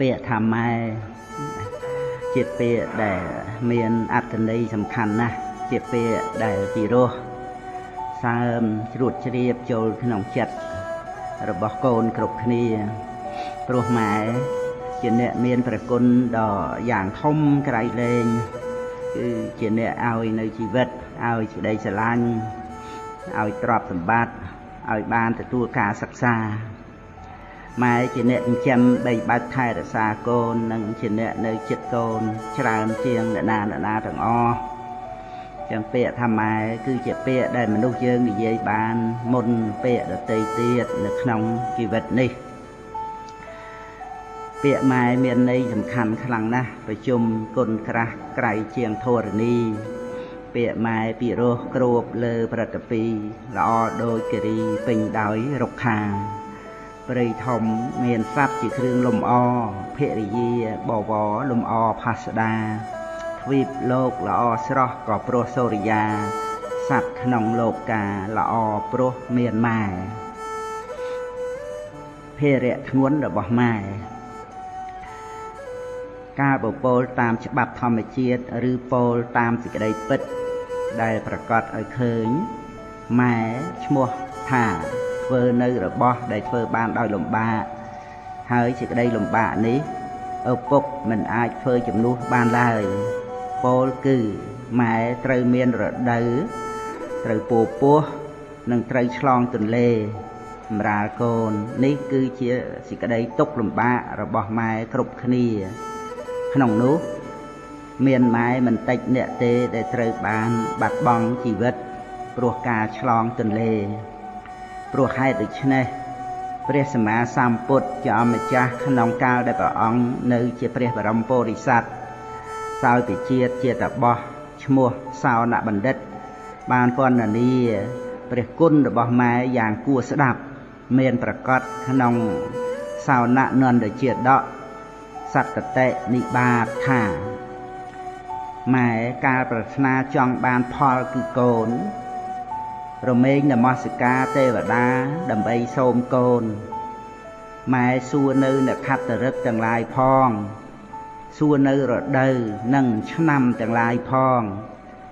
ពាក្យថាម៉ែជាពាក្យដែលមានអត្ថន័យសំខាន់ណាស់ជាពាក្យដែលពិរោះសើមជ្រួតជ្រាបចូលក្នុងចិត្តរបស់កូនគ្រប់គ្នាព្រោះម៉ែជាអ្នកមានព្រះគុណដ៏យ៉ាងធំក្រៃលែងគឺជាអ្នកឲ្យនៅជីវិតឲ្យសេចក្តីស្រឡាញ់ឲ្យទ្រព្យសម្បត្តិឲ្យបានទទួលការសិក្សាម៉ែជាអ្នកចិញ្ចឹមបីបាច់ថែរក្សាកូននិងជាអ្នកនៅចិត្តកូនច្រើនជាងអ្នកណាទាំងអស់ចឹងពាក្យថាម៉ែគឺជាពាក្យដែលមនុស្សយើងនិយាយបានមុនពាក្យដទៃទៀតនៅក្នុងជីវិតនេះពាក្យម៉ែមានន័យសំខាន់ខ្លាំងណាស់ប្រជុំគុណក្រាស់ក្រៃជាងធរណីពាក្យម៉ែពិរោះគ្របលើប្រតិពីល្អដូចគិរីពេញដោយរុក្ខាព្រៃធំមានសត្វជាគ្រឿងលំអភរិយាបវរលំអផាសដាទ្វីបលោកល្អស្រស់ក៏ព្រោះសូរិយាសត្វក្នុងលោកកាល្អព្រោះមានម៉ែភារៈធ្ងន់របស់ម៉ែការបពោលតាមច្បាប់ធម្មជាតិឬពោលតាមសេចក្តីពិតដែលប្រកាសឲ្យឃើញម៉ែឈ្មោះថាធ្វើនៅរបស់ដែលធ្វើបានដោយលំបាកហើយសេចក្តីលំបាកនេះឪពុកមិនអាចធ្វើជំនួសបានឡើយពោលគឺម៉ែត្រូវមានរដូវត្រូវពោះនិងត្រូវឆ្លងទន្លេសម្រាលកូននេះគឺជាសេចក្តីទុក្ខលំបាករបស់ម៉ែគ្រប់គ្នាក្នុងនោះមានម៉ែមិនតិចអ្នកទេដែលត្រូវបានបាត់បង់ជីវិតព្រោះការឆ្លងទន្លេព្រោះហេតុដូច្នេះព្រះសម្មាសម្ពុទ្ធជាអម្ចាស់ក្នុងកាលដែលព្រះអង្គនៅជាព្រះបរមពុរិស័ទសោយពិជាតិជាតបោះឈ្មោះសោណបណ្ឌិតបានពណ៌នាព្រះគុណរបស់ម៉ែយ៉ាងគួរស្ដាប់មានប្រកាសក្នុងសោណនန္ដជាដកសត្តតិនិបាតថាម៉ែកាលប្រាថ្នាចង់បានផលគឺកូនរមែងនមស្ការទេវតាដើម្បីសូមកូនម៉ែសួរនៅអ្នកខត្តរឹកទាំងឡាយផងសួរនៅរដូវនិងឆ្នាំទាំងឡាយផង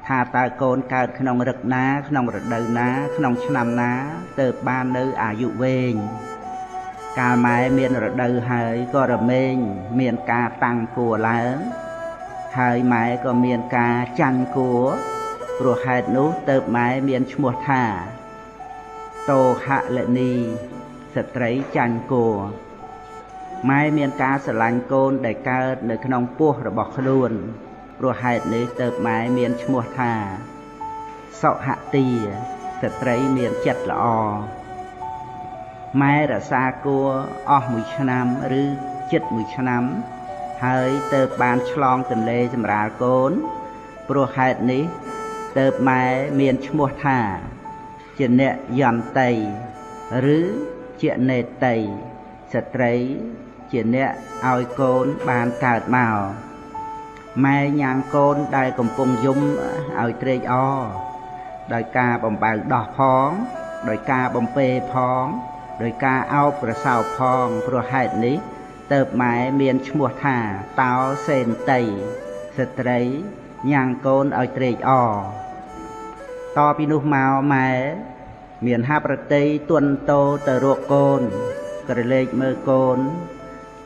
ថាតើកូនកើតក្នុងរឹកណាក្នុងរដូវណាក្នុងឆ្នាំណាទើបបាននៅអាយុវែងកាលម៉ែមានរដូវហើយក៏រមែងមានការតាំងគួរឡើងហើយម៉ែក៏មានការចាញ់គួរព្រោះហេតុនោះទើបម៉ែមានឈ្មោះថាតោហលនីស្ត្រីចាញ់គួរម៉ែមានការស្រឡាញ់កូនដែលកើតនៅក្នុងពោះរបស់ខ្លួនព្រោះហេតុនេះទើបម៉ែមានឈ្មោះថាសុហទាស្ត្រីមានចិត្តល្អម៉ែរក្សាគួរអស់មួយឆ្នាំឬជិតមួយឆ្នាំហើយទើបបានឆ្លងទន្លេសម្រាលកូនព្រោះហេតុនេះទើបម៉ែមានឈ្មោះថាជាអ្នកយន្តីឬជានេតីស្ត្រីជាអ្នកឲ្យកូនបានកើតមកម៉ែញ៉ាំងកូនដែលកំពុងយំឲ្យត្រេកអរដោយការបំបៅដោះផងដោយការបំពេផងដោយការអោបប្រសើរផងព្រោះហេតុនេះទើបម៉ែមានឈ្មោះថាតោសេនតីស្ត្រីញ៉ាំងកូនឲ្យត្រេកអរតពីនោះមកម៉ែមានហាប្រតិទន់តោទៅរកកូនក្រឡេកមើលកូន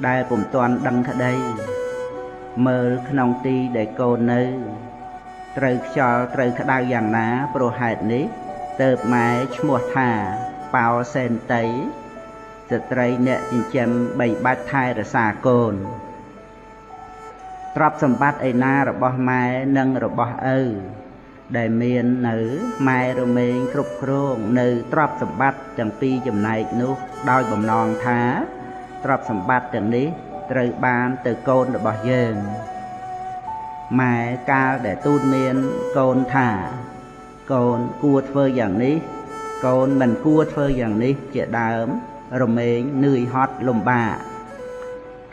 ដែលពុំទាន់ដឹងក្តីមើលក្នុងទីដែលកូននៅត្រូវខ្យល់ត្រូវក្តៅយ៉ាងណាព្រោះហេតុនេះទើបម៉ែឈ្មោះថាបោសេនតីស្ត្រីអ្នកចិញ្ចឹមបីបាច់ថែរក្សាកូនទ្រព្យសម្បត្តិឯណារបស់ម៉ែនិងរបស់ឪដែលមាននៅម៉ែរមែងគ្រប់គ្រងនៅទ្រព្យសម្បត្តិទាំងពីរចំណែកនោះដោយបំណងថាទ្រព្យសម្បត្តិទាំងនេះត្រូវបានទៅកូនរបស់យើងម៉ែកាលដែលទូតមានកូនថាកូនគួរធ្វើយ៉ាងនេះកូនមិនគួរធ្វើយ៉ាងនេះជាដើមរមែងនឿយហត់លំបាក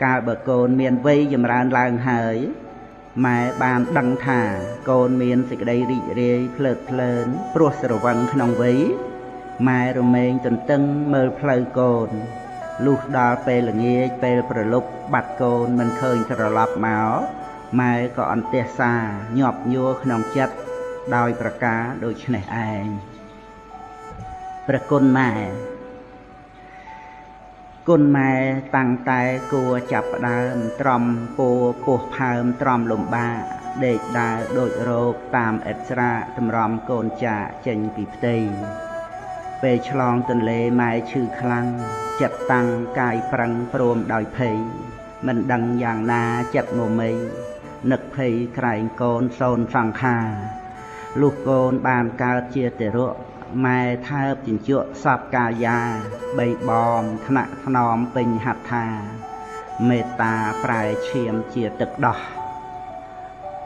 កាលបើកូនមានវ័យចម្រើនឡើងហើយម៉ែបានដឹងថាកូនមានសេចក្តីរីករាយភ្លើតភ្លើនព្រោះស្រវឹងក្នុងវ័យម៉ែរមែងទន្ទឹងមើលផ្លូវកូន លុះដល់ពេលល្ងាចពេលប្រលប់បាត់កូនមិនឃើញត្រឡប់មកម៉ែក៏អន្ទះសាញាប់ញ័រក្នុងចិត្តដោយប្រការដូចនេះឯងព្រះគុណម៉ែគុណម៉ែតាំងតែគួរចាប់ផ្ដើមត្រំពោពោះផើមត្រំលំបាដេកដើរដូចរោគតាមអិតស្រាតម្រាំកូនចាចេញពីផ្ទៃពេលឆ្លងទន្លេម៉ែឈឺខ្លាំងចិត្តតាំងកាយប្រឹងព្រមដោយភ័យមិនដឹងយ៉ាងណាចិត្តងមៃនឹកភ័យក្រែងកូនសូនសង្ខារលុះកូនបានកើតជាទារកម៉ែថើបជញ្ជក់សពកាយាបីបំថ្នាក់ថ្នមពេញហត្ថាមេត្តាប្រែឈាមជាទឹកដោះ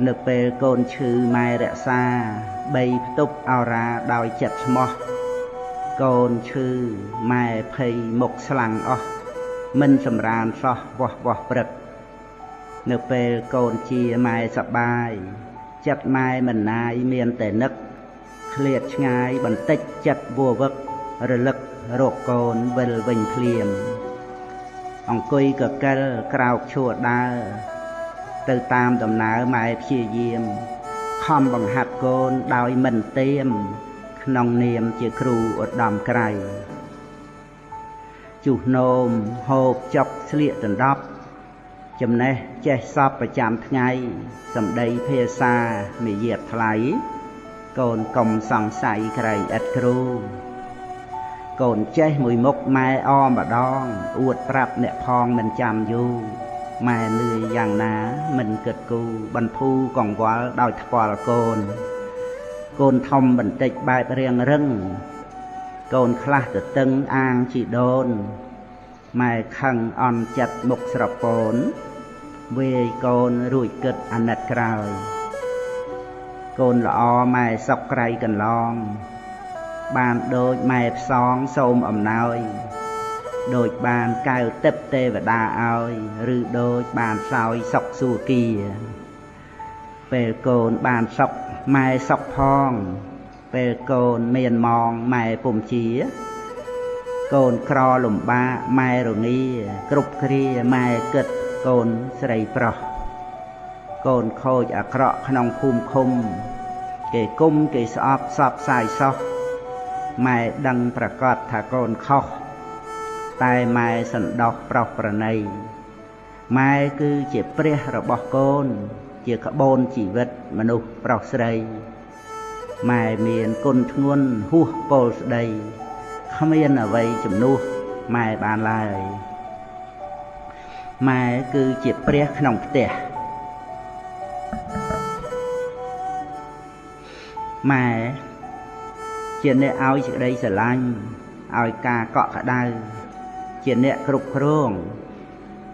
នៅពេលកូនឈឺម៉ែរក្សាបីផ្ទប់អរាដោយចិត្តស្មោះកូនឈឺម៉ែភ័យមុខស្លាំងអស់មិនសម្រានសោះវាស់ព្រឹកនៅពេលកូនជាម៉ែសប្បាយចិត្តម៉ែមិនណាយមានតែនឹកឃ្លាតឆ្ងាយបន្តិចចិត្តវវឹករលឹករកកូនវិលវិញភ្លាមអង្គុយកកិលក្រោកឈួរដើរទៅតាមដំណើរម៉ែព្យាយាមខំបង្ហាត់កូនដោយមិនទៀមក្នុងនាមជាគ្រូឧត្តមក្រៃជុះនោមហូបចុកស្លៀកដណ្ដប់ចំណេះចេះសពប្រចាំថ្ងៃសម្ដីភាសាមាយាទថ្លៃកូនកុំសង្ស័យក្រែងឥតគ្រូកូនចេះមួយមុខម៉ែអម្ដងអួតប្រាប់អ្នកផងមិនចាំយូរម៉ែលឿយយ៉ាងណាមិនគិតគូបន្ធូរកង្វល់ដោយថ្ពាល់កូនធំបន្តិចបែបរៀងរឹងកូនខ្លះទៅតឹងអាងជីដូនម៉ែខឹងអន់ចិត្តមុខស្រពោនវាយកូនរួចគិតអាណិតក្រោយកូនល្អម៉ែសុកក្រៃកន្លងបានដូចម៉ែផ្សងសូមអំណោយដូចបានកៅទឹកទេវតាឲ្យឬដូចបានសោយសុកសួគ៌ពេលកូនបានសុកម៉ែសុកផងពេលកូនមានម៉ងម៉ែពុំជាកូនក្រលំបាកម៉ែរងាគ្រប់គ្រាម៉ែគិតកូនស្រីប្រុសកូនខូចអាក្រក់ក្នុងភូមិឃុំគេគុំគេស្អប់សពសាយសោះម៉ែដឹងប្រកាសថាកូនខុសតែម៉ែសន្តោសប្រុសប្រណីម៉ែគឺជាព្រះរបស់កូនជាក្បូនជីវិតមនុស្សប្រុសស្រីម៉ែមានគុណធ្ងន់ហួសពលស្ដីគ្មានអ្វីជំនួសម៉ែបានឡើយម៉ែគឺជាព្រះក្នុងផ្ទះម៉ែជាអ្នកឲ្យសេចក្តីស្រឡាញ់ឲ្យការកក់ក្ដៅជាអ្នកគ្រប់គ្រង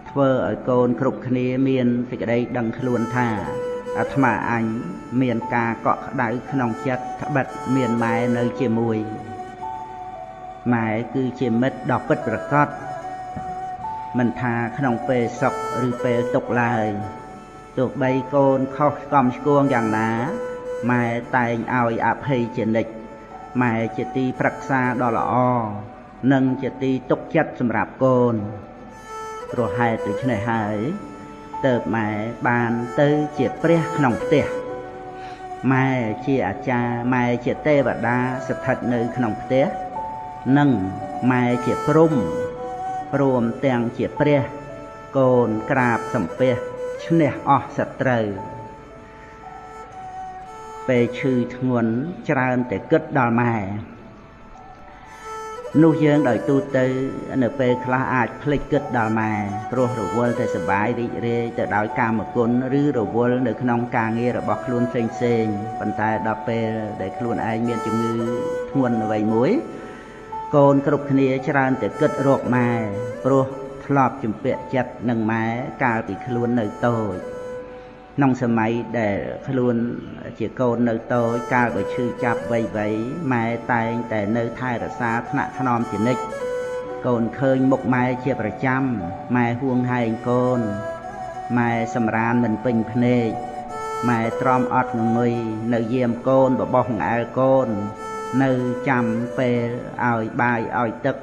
ធ្វើឲ្យកូនគ្រប់គ្នាមានសេចក្តីដឹងខ្លួនថាអាត្មាអញមានការកក់ក្ដៅក្នុងចិត្តត្បិតមានម៉ែនៅជាមួយម៉ែគឺជាមិត្តដ៏ពិតប្រាកដមិនថាក្នុងពេលសុខឬពេលទុក្ខឡើយទោះបីកូនខុសស្គមឆ្គងយ៉ាងណាម៉ែតែងឲ្យអភ័យជានិច្ចម៉ែជាទីប្រឹក្សាដ៏ល្អនិងជាទីទុកចិត្តសម្រាប់កូនព្រោះហេតុដូច្នេះហើយទើបម៉ែបានទៅជាព្រះក្នុងផ្ទះម៉ែជាអាចារ្យម៉ែជាទេវតាស្ថិតនៅក្នុងផ្ទះនិងម៉ែជាព្រំព្រមទាំងជាព្រះកូនក្រាបសំពះឈ្នះអស់សត្រូវពេលឈឺធ្ងន់ច្រើនតែគិតដល់ម៉ែនោះយើងដោយទូទៅនៅពេលខ្លះអាចភ្លេចគិតដល់ម៉ែព្រោះរវល់តែសប្បាយរីករាយទៅដោយកាមគុណឬរវល់នៅក្នុងការងាររបស់ខ្លួនផ្សេងប៉ុន្តែដល់ពេលដែលខ្លួនឯងមានជំងឺធ្ងន់អ្វីមួយកូនគ្រប់គ្នាច្រើនតែគិតរកម៉ែព្រោះធ្លាប់ជំពាក់ចិត្តនឹងម៉ែកាលពីខ្លួននៅតូចក្នុងសម័យដែលខ្លួនជាកូននៅតូចកាលបើឈឺចាប់វ័យម៉ែតែងតែនៅថែរក្សាថ្នាក់ថ្នមជានិច្ចកូនឃើញមុខម៉ែជាប្រចាំម៉ែហួងហែងកូនម៉ែសម្រានមិនពេញភ្នែកម៉ែទ្រាំអត់ងងុយនៅយាមកូនបបោះងអែលកូននៅចាំពេលឲ្យបាយឲ្យទឹក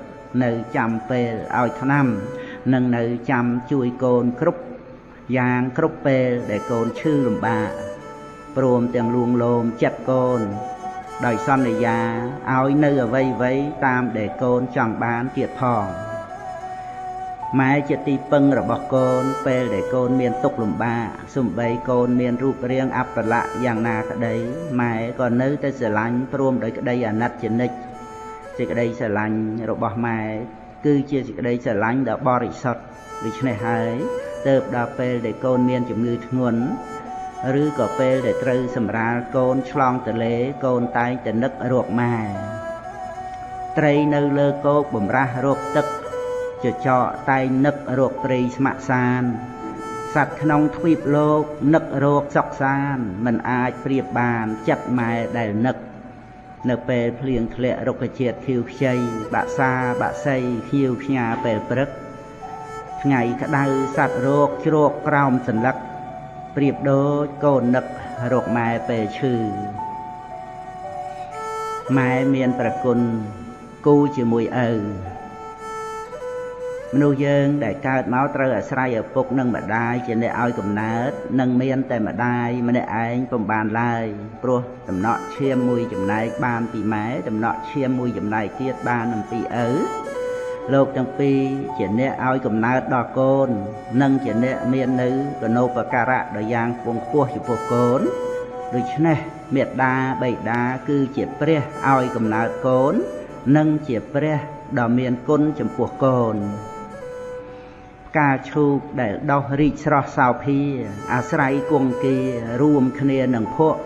នៅចាំពេលឲ្យថ្នាំនិងនៅចាំជួយកូនគ្រប់យ៉ាងគ្រប់ពេលដែលកូនឈឺលំបាកព្រមទាំងលួងលោមចិត្តកូនដោយសន្យាឲ្យនៅអ្វីៗតាមដែលកូនចង់បានទៀតផងម៉ែជាទីពឹងរបស់កូនពេលដែលកូនមានទុក្ខលំបាកសូម្បីកូនមានរូបរាងអប្បល័ក្ខយ៉ាងណាក្តីម៉ែក៏នៅតែស្រឡាញ់ព្រមដោយក្តីអាណិតជានិច្ចសេចក្តីស្រឡាញ់របស់ម៉ែគឺជាសេចក្តីស្រឡាញ់ដ៏បរិសុទ្ធដូច្នេះហើយទើបដល់ពេលដែលកូនមានជំងឺធ្ងន់ឬក៏ពេលដែលត្រូវសម្រាលកូនឆ្លងទន្លេកូនតែងតែនឹករកម៉ែត្រីនៅលើគោកបំរាស់រកទឹកចចកតែងនឹករកព្រៃស្ម័គ្រសានសត្វក្នុងទ្វីបលោកនឹករកសុខសានមិនអាចប្រៀបបានចិត្តម៉ែដែលនឹកនៅពេលភ្លៀងធ្លាក់រុក្ខជាតិខៀវខ្ចីបាក់សាបាក់សីខៀវខ្ញាពេលព្រឹកថ្ងៃក្តៅសត្វរោគជ្រោកក្រោមសន្លឹកប្រៀបដូចកូននឹករកម៉ែពេលឈឺម៉ែមានប្រគុណគូជាមួយឪមនុស្សយើងដែលកើតមកត្រូវអាស្រ័យឪពុកនិងម្ដាយជាអ្នកឲ្យកំណើតនិងមានតែម្ដាយម្នាក់ឯងពុំបានឡើយព្រោះតំណក់ឈាមមួយចំណែកបានពីម៉ែតំណក់ឈាមមួយចំណែកទៀតបានអំពីឪលោកទាំងពីរជាអ្នកឲ្យកំណើតដល់កូននិងជាអ្នកមាននៅកណូបការៈដ៏យ៉ាងខ្ពង់ខ្ពស់ចំពោះកូនដូច្នេះមេត្តាបិតាគឺជាព្រះឲ្យកំណើតកូននិងជាព្រះដ៏មានគុណចំពោះកូនផ្កាឈូកដែលដុះរីកស្រស់សោភាអាស្រ័យគង្គារួមគ្នានឹងភក់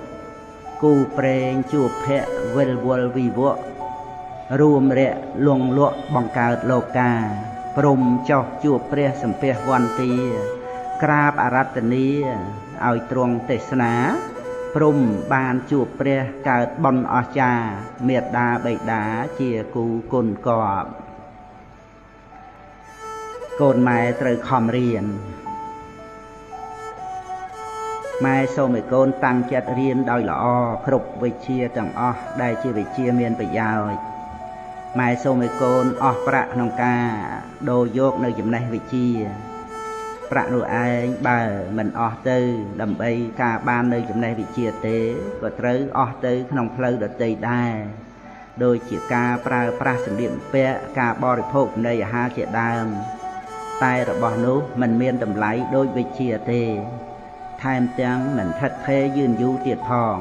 គូព្រេងជួបភ័ក្រវិលវល់វិវក់រួមរយៈលងលក់បង្កើតលោកកាព្រំចោះជួបព្រះសម្ភាសវន្តាក្រាបអារតនីឲ្យទ្រង់ទេសនាព្រំបានជួបព្រះកើតបុណ្យអស្ចារ្យមេត្តាបិតាជាគូគុណកប់កូនម៉ែត្រូវខំរៀនម៉ែសូមឲ្យកូនតាំងចិត្តរៀនដោយល្អគ្រប់វិជ្ជាទាំងអស់ដែលជាវិជ្ជាមានប្រយោជន៍ម៉ែសូមឲ្យកូនអស់ប្រាក់ក្នុងការដូរយកនៅចំណេះវិជ្ជាប្រាក់នោះឯងបើមិនអស់ទៅដើម្បីការបាននៅចំណេះវិជ្ជាទេក៏ត្រូវអស់ទៅក្នុងផ្លូវដទៃដែរដូចជាការប្រើប្រាស់សម្លៀកបំពាក់ការបរិភោគចំណីអាហារជាដើមតែរបស់នោះមិនមានតម្លៃដូចវិជ្ជាទេថែមទាំងមិនថិតថេរយឺនយូរទៀតផង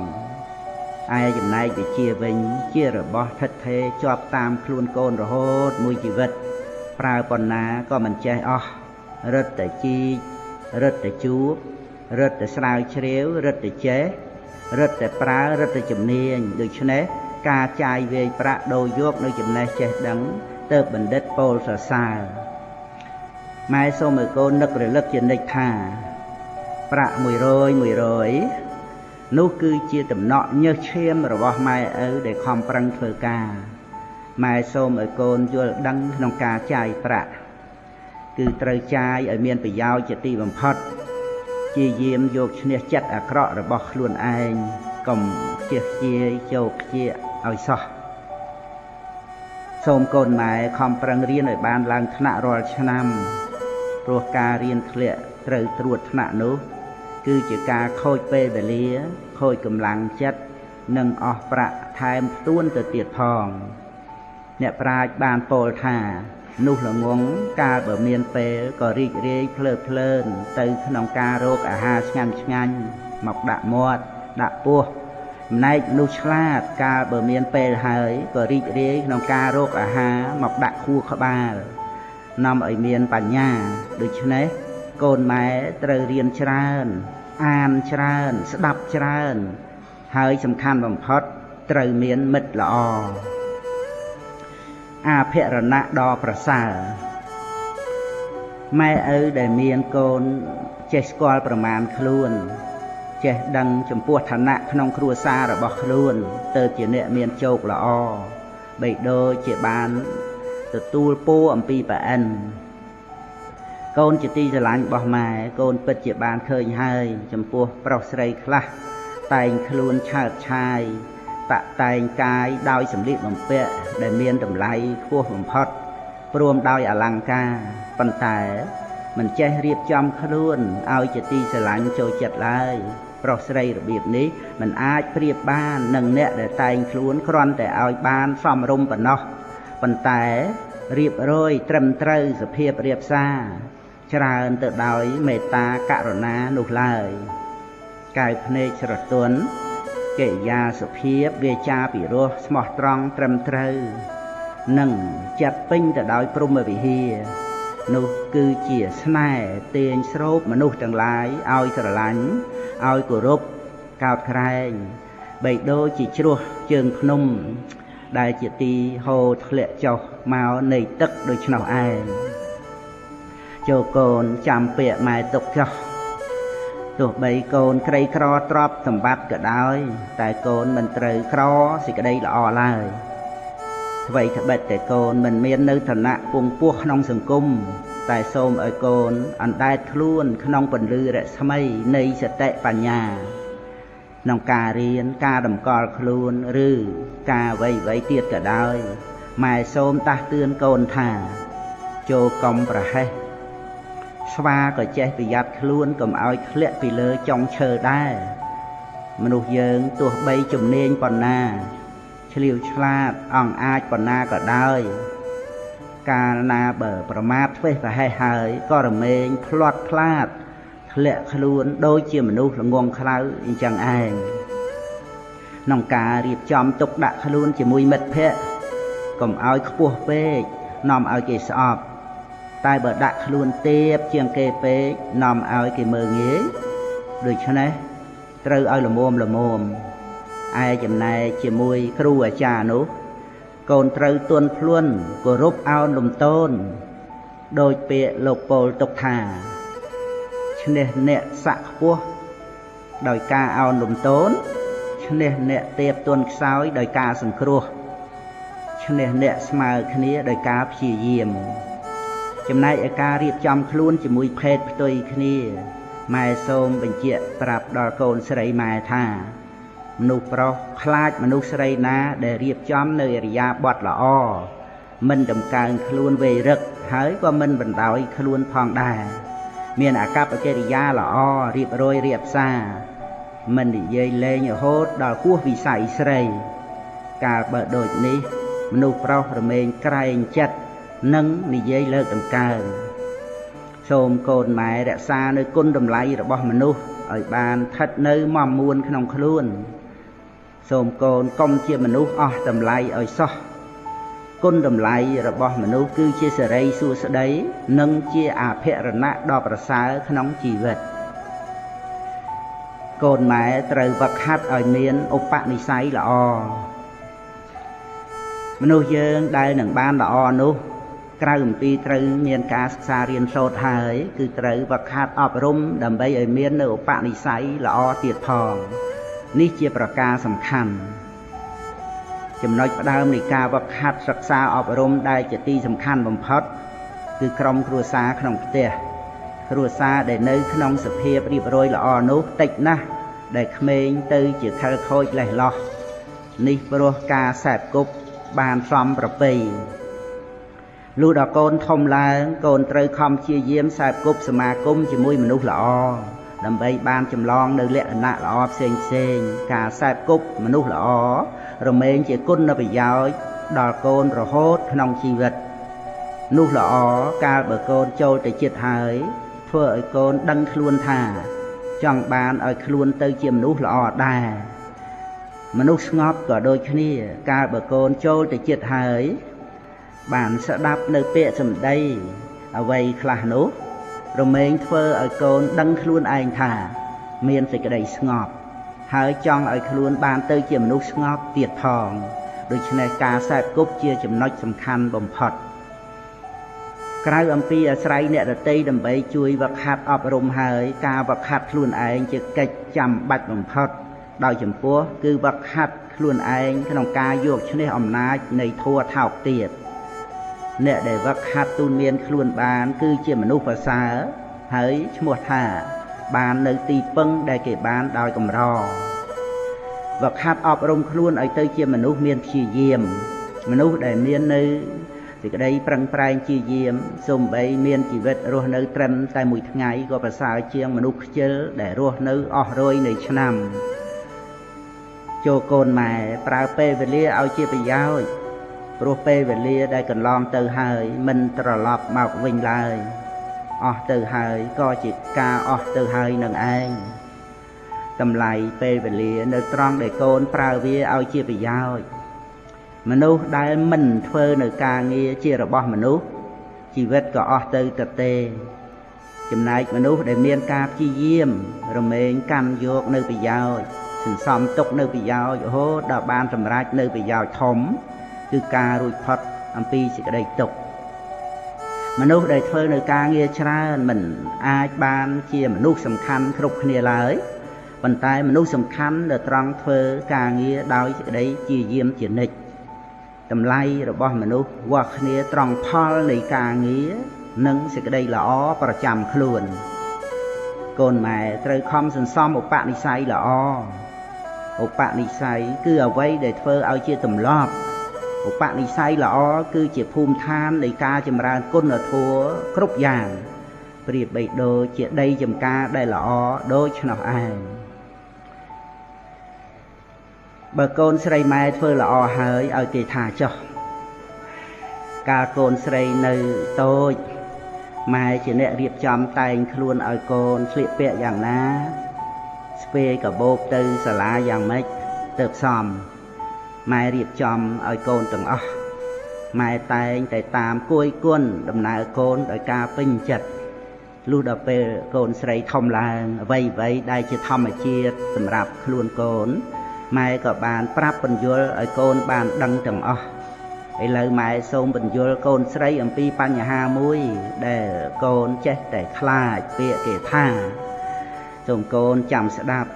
ឯចំណែកវិជ្ជាវិញជារបស់ថិតថេរជាប់តាមខ្លួនកូនរហូតមួយជីវិតប្រើប៉ុណ្ណាក៏មិនចេះអស់រឹតតែជីករឹតតែជួបរឹតតែស្រាវជ្រាវរឹតតែចេះរឹតតែប្រើរឹតតែជំនាញដូច្នេះការចាយវាយប្រាក់ដូរយកនៅចំណេះចេះដឹងទើបបណ្ឌិតពោលសរសើរម៉ែសូមឲ្យកូននឹករលឹកជានិច្ចថាប្រាក់100នោះគឺជាតំណក់ញើសឈាមរបស់ម៉ែឪដែលខំប្រឹងធ្វើការម៉ែសូមឲ្យកូនយល់ដឹងក្នុងការចាយប្រាក់គឺត្រូវចាយឲ្យមានប្រយោជន៍ជាទីបំផុតជាយាមយកឈ្នះចិត្តអាក្រក់របស់ខ្លួនឯងកុំខ្ជិះខ្ជាយចូលខ្ជាឲ្យសោះសូមកូនម៉ែខំប្រឹងរៀនឲ្យបានឡើងថ្នាក់រាល់ឆ្នាំព្រោះការរៀនធ្លាក់ត្រូវត្រួតថ្នាក់នោះគឺជាការខូចពេលវេលាខូចកម្លាំងចិត្តនិងអស់ប្រាក់ថែមផ្ទួនទៅទៀតផងអ្នកប្រាជ្ញបានពោលថានោះល្ងងកាលបើមានពេលក៏រីករាយភ្លើតភ្លើនទៅក្នុងការរកអាហារឆ្ងាញ់ឆ្ងាញ់មកដាក់មាត់ដាក់ពោះចំណែកមនុស្សឆ្លាតកាលបើមានពេលហើយក៏រីករាយក្នុងការរកអាហារមកដាក់ខួរក្បាលនាំឲ្យមានបញ្ញាដូច្នេះកូនម៉ែត្រូវរៀនច្រើនអានច្រើនស្ដាប់ច្រើនហើយសំខាន់បំផុតត្រូវមានមិត្តល្អអភិរណៈដ៏ប្រសើរម៉ែឪដែលមានកូនចេះស្គាល់ប្រមាណខ្លួនចេះដឹងចំពោះឋានៈក្នុងគ្រួសាររបស់ខ្លួនទើបជាអ្នកមានជោគល្អបីដូចជាបានទទួលពរអំពីប្រអិនកូនជាទីស្រឡាញ់របស់ម៉ែកូនពិតជាបានឃើញហើយចំពោះប្រុសស្រីខ្លះតែងខ្លួនឆើតឆាយតាក់តែងកាយដោយសម្លៀកបំពាក់ដែលមានតម្លៃខ្ពស់បំផុត ព្រមដោយអលង្ការប៉ុន្តែមិនចេះរៀបចំខ្លួនឲ្យជាទីស្រឡាញ់ចូលចិត្តឡើយប្រុសស្រីរបៀបនេះមិនអាចប្រៀបបាននឹងអ្នកដែលតែងខ្លួនគ្រាន់តែឲ្យបានសមរម្យប៉ុណ្ណោះប៉ុន្តែរៀបរយត្រឹមត្រូវសភាពរៀបសារច្រើនទៅដោយមេត្តាករុណានោះឡើយកែវភ្នែកស្រទន់កិរិយាសុភាពវាចាពិរោះស្មោះត្រង់ត្រឹមត្រូវនិងចិត្តពេញទៅដោយព្រហ្មវិហារនោះគឺជាស្នេហ៍ទាញស្រូបមនុស្សទាំងឡាយឲ្យស្រឡាញ់ឲ្យគោរពកោតក្រែងបីដូចជាជ្រោះជើងភ្នំដែលជាទីហូរធ្លាក់ចុះមកនៃទឹកដូច្នោះឯងចូលកូនចាំពាក្យម៉ែទុកចុះទោះបីកូនក្រីក្រទ្រព្យសម្បត្តិក៏ដោយតែកូនមិនត្រូវក្រសេចក្តីល្អឡើយអ្វីត្បិតតែកូនមិនមាននៅឋានៈពងពោះក្នុងសង្គមតែសូមឲ្យកូនអណ្ដែតខ្លួនក្នុងពន្លឺរស្មីនៃសតិបញ្ញាក្នុងការរៀនការតម្កល់ខ្លួនឬការអ្វីទៀតក៏ដោយម៉ែសូមតាស់តឿនកូនថាចូលកុំប្រហែសស្វាក៏ចេះប្រយ័ត្នខ្លួនកុំឲ្យធ្លាក់ពីលើចុងឈើដែរមនុស្សយើងទោះបីជំនាញប៉ុណ្ណាឆ្លៀវឆ្លាតអង្អាចប៉ុណ្ណាក៏ដោយកាលណាបើប្រមាថធ្វេសប្រហែសហើយក៏រមែងផ្លាត់ផ្លាតធ្លាក់ខ្លួនដូចជាមនុស្សល្ងងខ្លៅអញ្ចឹងឯងក្នុងការរៀបចំទុកដាក់ខ្លួនជាមួយមិត្តភក្តិកុំឲ្យខ្ពស់ពេកនាំឲ្យគេស្អប់តែបើដាក់ខ្លួនទាបជាងគេពេកនាំឲ្យគេមើលងាយដូច្នេះត្រូវឲ្យល្មមឯចំណែកជាមួយគ្រូអាចារ្យនោះកូនត្រូវទន់ភ្លន់គោរពអោនលំទោនដោយពាក្យលោកពោលទុកថាឈ្នះអ្នកស័ក្តិខ្ពស់ដោយការអោនលំទោនឈ្នះអ្នកទាបទន់ខ្សោយដោយការសង្គ្រោះឈ្នះអ្នកស្មើគ្នាដោយការព្យាយាមចំណែកឯការរៀបចំខ្លួនជាមួយភេទផ្ទុយគ្នាម៉ែសូមបញ្ជាក់ប្រាប់ដល់កូនស្រីម៉ែថាមនុស្សប្រុសខ្លាចមនុស្សស្រីណាដែលរៀបចំនៅឥរិយាបថល្អមិនតម្កើងខ្លួនវេរឹកហើយក៏មិនបណ្ដោយខ្លួនផងដែរមានអាកប្បកិរិយាល្អរៀបរយរៀបសារមិននិយាយលេងរហូតដល់ហួសវិស័យស្រីកាលបើដូចនេះមនុស្សប្រុសរមែងក្រែងចិត្តនិងនិយាយលើកតម្កើងសូមកូនម៉ែរក្សានៅគុណតម្លៃរបស់មនុស្សឲ្យបានស្ថិតនៅមមួនក្នុងខ្លួនសូមកូនកុំជាមនុស្សអស់តម្លៃឲ្យសោះគុណតម្លៃរបស់មនុស្សគឺជាសេរីសួស្តីនិងជាអភិរណៈដ៏ប្រសើរក្នុងជីវិតកូនម៉ែត្រូវវឹកហាត់ឲ្យមានឧបនិស្ស័យល្អមនុស្សយើងដែលនឹងបានល្អនោះក្រៅអំពីត្រូវមានការសិក្សារៀនសូត្រហើយគឺត្រូវវឹកហាត់អប់រំដើម្បីឲ្យមាននៅឧបនិស្ស័យល្អទៀតផងនេះជាប្រការសំខាន់ចំណុចផ្ដើមនៃការវឹកហាត់សិក្សាអប់រំដែលជាទីសំខាន់បំផុតគឺក្រុមគ្រួសារក្នុងផ្ទះគ្រួសារដែលនៅក្នុងសភាពរៀបរយល្អនោះតិចណាស់ដែលក្មេងទៅជាខិលខូចលេះលោះនេះព្រោះការសែបគប់បានសំប្រពៃលុះដល់កូនធំឡើងកូនត្រូវខំព្យាយាមសែបគប់សមាគមជាមួយមនុស្សល្អដើម្បីបានចម្លងនៅលក្ខណៈល្អផ្សេងការសែបគប់មនុស្សល្អរមែងជាគុណប្រយោជន៍ដល់កូនរហូតក្នុងជីវិតនោះល្អកាលបើកូនចូលទៅចិត្តហើយធ្វើឲ្យកូនដឹងខ្លួនថាចង់បានឲ្យខ្លួនទៅជាមនុស្សល្អដែរមនុស្សស្ងប់ក៏ដូចគ្នាកាលបើកូនចូលទៅចិត្តហើយបានស្ដាប់នៅពាក្យសម្ដីអ្វីខ្លះនោះរមែងធ្វើឲ្យកូនដឹងខ្លួនឯងថាមានសេចក្តីស្ងប់ហើយចង់ឲ្យខ្លួនបានទៅជាមនុស្សស្ងប់ទៀតផងដូច្នេះការសែបគប់ជាចំណុចសំខាន់បំផុតក្រៅអំពីអាស្រ័យអ្នកដទៃដើម្បីជួយវឹកហាត់អប់រំហើយការវឹកហាត់ខ្លួនឯងជាកិច្ចចាំបាច់បំផុតដោយចំពោះគឺវឹកហាត់ខ្លួនឯងក្នុងការយកឈ្នះអំណាចនៃធម៌ថោកទៀតអ្នកដែលវឹកហាត់ទូនមានខ្លួនបានគឺជាមនុស្សប្រសើរហើយឈ្មោះថាបាននៅទីពឹងដែលគេបានដោយកម្រវឹកហាត់អប់រំខ្លួនឲ្យទៅជាមនុស្សមានព្យាយាមមនុស្សដែលមាននៅ សេចក្តីប្រឹងប្រែងជាយាមសូម្បីមានជីវិតរស់នៅត្រឹមតែមួយថ្ងៃក៏ប្រសើរជាងមនុស្សខ្ជិលដែលរស់នៅអស់រយនៃឆ្នាំចូលកូនម៉ែប្រើពេលវេលាឲ្យជាប្រយោជន៍ព្រោះពេលវេលាដែលកន្លងទៅហើយមិនត្រឡប់មកវិញឡើយអស់ទៅហើយក៏ជាការអស់ទៅហើយនឹងឯងតម្លៃពេលវេលានៅត្រង់ដែលកូនប្រើវាឲ្យជាប្រយោជន៍មនុស្សដែលមិនធ្វើនៅការងារជារបស់មនុស្សជីវិតក៏អស់ទៅទទេចំណែកមនុស្សដែលមានការព្យាយាមរមែងកាន់យកនៅប្រយោជន៍សន្សំទុកនៅប្រយោជន៍រហូតដល់បានសម្រេចនៅប្រយោជន៍ធំគឺការរួចផុតអំពីសេចក្តីទុក្ខមនុស្សដែលធ្វើនៅការងារច្រើនមិនអាចបានជាមនុស្សសំខាន់គ្រប់គ្នាឡើយប៉ុន្តែមនុស្សសំខាន់ដែលត្រង់ធ្វើការងារដោយសេចក្តីជាយាមជានិច្ចតម្លៃរបស់មនុស្សវាស់គ្នាត្រង់ផលនៃការងារនិងសេចក្តីល្អប្រចាំខ្លួនកូនម៉ែត្រូវខំសន្សំឧបនិស្ស័យល្អឧបនិស្ស័យគឺអ្វីដែលធ្វើឲ្យជាទម្លាប់ឧបនិស្ស័យល្អគឺជាភូមិឋាននៃការចម្រើនគុណធម៌គ្រប់យ៉ាងប្រៀបបីដូចជាដីចម្ការដែលល្អដូច្នោះឯងបើកូនស្រីម៉ែធ្វើល្អហើយឲ្យគេថាចុះកាលកូនស្រីនៅតូចម៉ែជាអ្នករៀបចំតែងខ្លួនឲ្យកូនស្លៀកពាក់យ៉ាងណាស្ពេកបោកទៅសាលាយ៉ាងម៉េចទៅផ្សំម៉ែរៀបចំឲ្យកូនទាំងអស់ម៉ែតែងតែតាមគួយគុណដំណើរកូនដោយការពេញចិត្តលុះដល់ពេលកូនស្រីធំឡើងអ្វីដែលជាធម្មជាតិសម្រាប់ខ្លួនកូនម៉ែក៏បានប្រាប់បញ្យល់ឲ្យកូនបានដឹងទាំងអស់ឥឡូវម៉ែសូមបញ្យល់កូនស្រីអំពីបញ្ហាមួយដែលកូនចេះតែខ្លាចពាក្យគេថាសូមកូនចាំស្ដាប់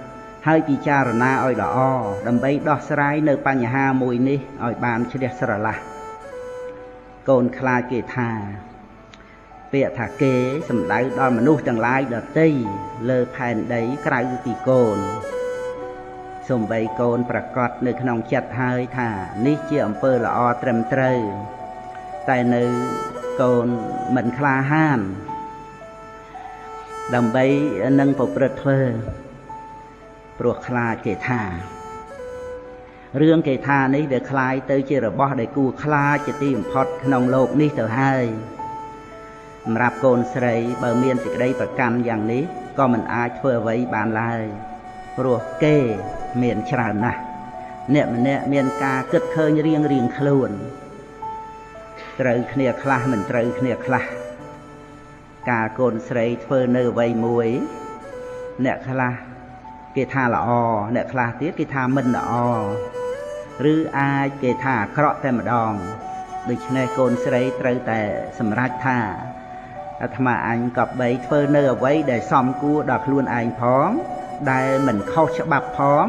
ហើយពិចារណាឲ្យល្អដើម្បីដោះស្រាយនៅបញ្ហាមួយនេះឲ្យបានជ្រះស្រឡះកូនខ្លាចគេថាពាក្យថាគេសំដៅដល់មនុស្សទាំងឡាយដទៃលើផែនដីក្រៅពីកូនសូម្បីកូនប្រកាសនៅក្នុងចិត្តហើយថានេះជាអំពើល្អត្រឹមត្រូវតែនៅកូនមិនក្លាហានដើម្បីនឹងប្រព្រឹត្តធ្វើព្រោះខ្លាចគេថារឿងគេថានេះវាคล้ายទៅជារបស់ដែលគួរខ្លាចជាទីបំផុតក្នុងโลกនេះទៅហើយសម្រាប់កូនស្រីបើមានសេចក្តីប្រកាន់យ៉ាងនេះក៏មិនអាចធ្វើអ្វីបានឡើយព្រោះគេមានច្រើនណាស់អ្នកម្នាក់មានការគិតឃើញរៀងខ្លួនត្រូវគ្នាខ្លះមិនត្រូវគ្នាខ្លះការកូនស្រីធ្វើនៅអ្វីមួយអ្នកខ្លះគេថាល្អអ្នកខ្លះទៀតគេថាមិនល្អឬអាចគេថាអាក្រក់តែម្ដងដូច្នេះកូនស្រីត្រូវតែសម្រេចថាអាត្មាអញក៏បីធ្វើនៅអ្វីដែលសមគួរដល់ខ្លួនឯងផងដែលមិនខុសច្បាប់ផង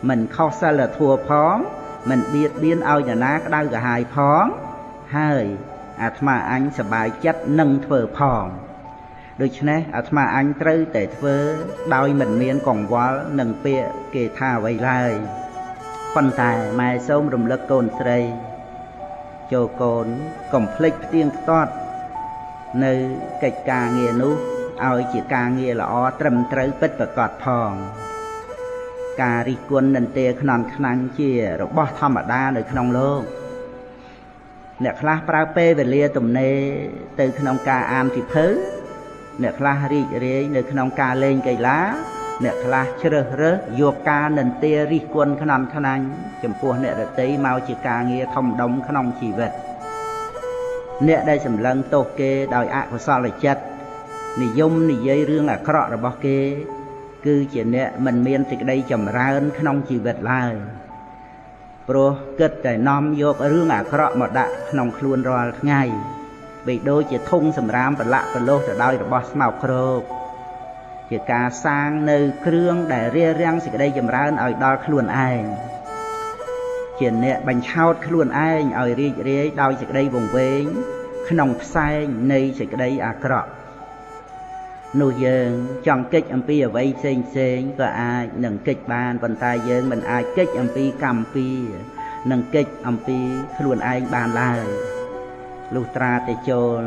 មិនខុសសិលធម៌ផងមិនបៀតបៀនឲ្យនរណាក្តៅក្រហាយផងហើយអាត្មាអញសប្បាយចិត្តនឹងធ្វើផងដូច្នេះអាត្មាអញត្រូវតែធ្វើដោយមិនមានកង្វល់នឹងពាក្យគេថាអ្វីឡើយប៉ុន្តែម៉ែសូមរំលឹកកូនស្រីចូលកូនកុំភ្លេចផ្ទៀងផ្ទាត់នៅកិច្ចការងារនោះឲ្យជាការងារល្អត្រឹមត្រូវពិតប្រាកដផងការរិះគន់និន្ទាខ្នន់ខ្នាញ់ជារបស់ធម្មតានៅក្នុងโลกអ្នកខ្លះប្រើពេលវេលាទំនេរទៅក្នុងការអានសៀវភៅអ្នកខ្លះរីករាយនៅក្នុងការលេងកីឡាអ្នកខ្លះជ្រើសរើសយកការនិន្ទារិះគន់ខ្នន់ខ្នាញ់ចំពោះអ្នកដទៃមកជាការងារធំដុំក្នុងជីវិតអ្នកដែលសម្លឹងទោសគេដោយអកុសលចិត្តនិយមនិយាយរឿងអាក្រក់របស់គេគឺជាអ្នកមិនមានសេចក្តីចម្រើនក្នុងជីវិតឡើយព្រោះគិតតែនាំយករឿងអាក្រក់មកដាក់ក្នុងខ្លួនរាល់ថ្ងៃបីដូចជាធុងសម្រាមប្រឡាក់ប្រលោះទៅដោយរបស់ស្មោកគ្រោកជាការសាងនៅគ្រឿងដែលរារាំងសេចក្តីចម្រើនឲ្យដល់ខ្លួនឯងជាអ្នកបញ្ឆោតខ្លួនឯងឲ្យរីករាយដោយសេចក្តីវង្វេងក្នុងផ្សែងនៃសេចក្តីអាក្រក់នោះយើងចង់កិច្ចអំពីអ្វីផ្សេងក៏អាចនឹងកិច្ចបានប៉ុន្តែយើងមិនអាចកិច្ចអំពីកម្មពីនិងកិច្ចអំពីខ្លួនឯងបានឡើយ លុះត្រាតែចូល